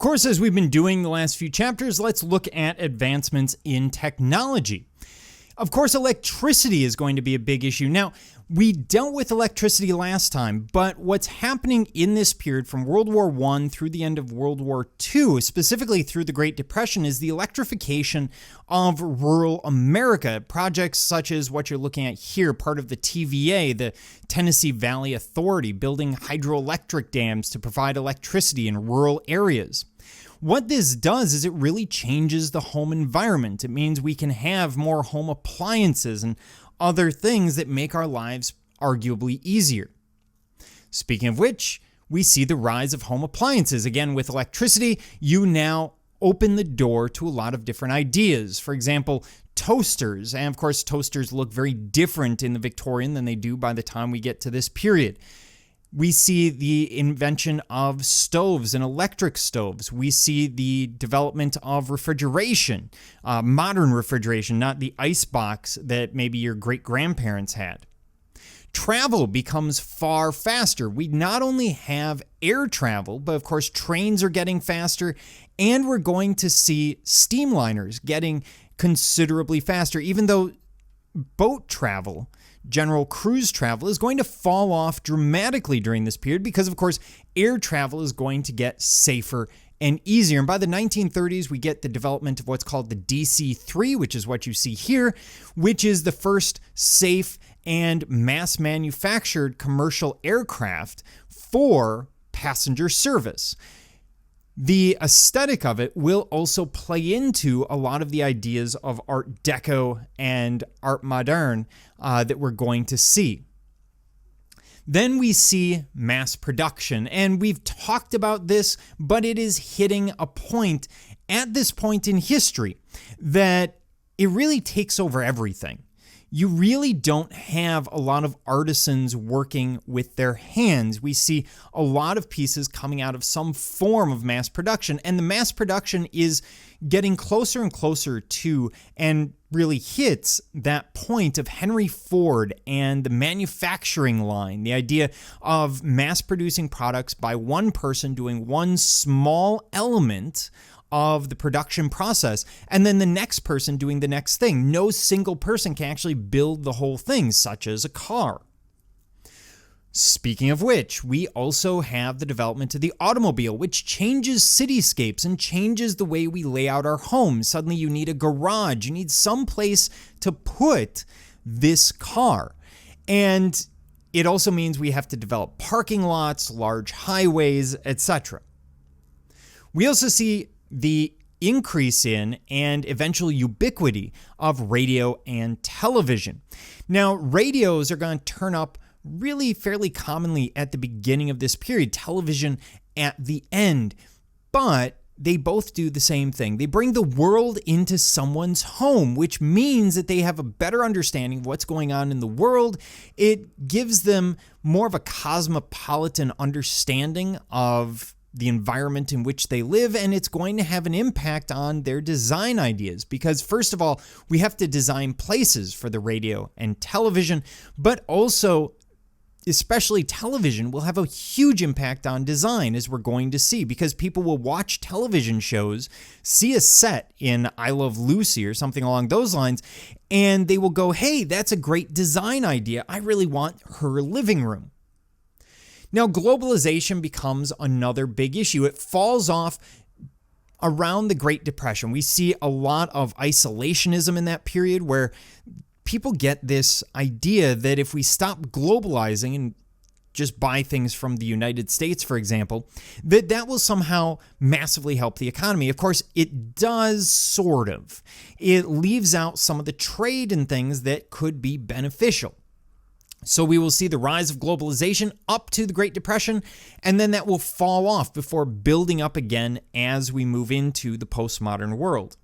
course, as we've been doing the last few chapters, let's look at advancements in technology. Of course, electricity is going to be a big issue. Now, we dealt with electricity last time, but what's happening in this period from World War I through the end of World War II, specifically through the Great Depression, is the electrification of rural America. Projects such as what you're looking at here, part of the TVA, the Tennessee Valley Authority, building hydroelectric dams to provide electricity in rural areas. What this does is it really changes the home environment. It means we can have more home appliances and other things that make our lives arguably easier. Speaking of which, we see the rise of home appliances. Again, with electricity, you now open the door to a lot of different ideas. For example, toasters. And of course, toasters look very different in the Victorian than they do by the time we get to this period. We see the invention of stoves and electric stoves. We see the development of refrigeration, modern refrigeration, not the ice box that maybe your great-grandparents had. Travel becomes far faster. We not only have air travel, but of course trains are getting faster, and we're going to see steamliners getting considerably faster, even though boat travel, general cruise travel, is going to fall off dramatically during this period because, of course, air travel is going to get safer and easier. And by the 1930s, we get the development of what's called the DC-3, which is what you see here, which is the first safe and mass-manufactured commercial aircraft for passenger service. The aesthetic of it will also play into a lot of the ideas of Art Deco and Art Moderne that we're going to see. Then we see mass production, and we've talked about this, but it is hitting a point at this point in history that it really takes over everything. You really don't have a lot of artisans working with their hands. We see a lot of pieces coming out of some form of mass production, and the mass production is getting closer and closer to and really hits that point of Henry Ford and the manufacturing line, the idea of mass producing products by one person doing one small element of the production process, and then the next person doing the next thing. No single person can actually build the whole thing, such as a car. Speaking of which, we also have the development of the automobile, which changes cityscapes and changes the way we lay out our homes. Suddenly you need a garage, you need some place to put this car. And it also means we have to develop parking lots, large highways, etc. We also see the increase in and eventual ubiquity of radio and television. Now, radios are going to turn up really fairly commonly at the beginning of this period, television at the end, but they both do the same thing. They bring the world into someone's home, which means that they have a better understanding of what's going on in the world. It gives them more of a cosmopolitan understanding of the environment in which they live, and it's going to have an impact on their design ideas because, first of all, we have to design places for the radio and television, but also, especially television, will have a huge impact on design, as we're going to see, because people will watch television shows, see a set in I Love Lucy or something along those lines, and they will go, hey, that's a great design idea. I really want her living room. Now, globalization becomes another big issue. It falls off around the Great Depression. We see a lot of isolationism in that period where people get this idea that if we stop globalizing and just buy things from the United States, for example, that will somehow massively help the economy. Of course, it does sort of. It leaves out some of the trade and things that could be beneficial. So we will see the rise of globalization up to the Great Depression, and then that will fall off before building up again as we move into the postmodern world.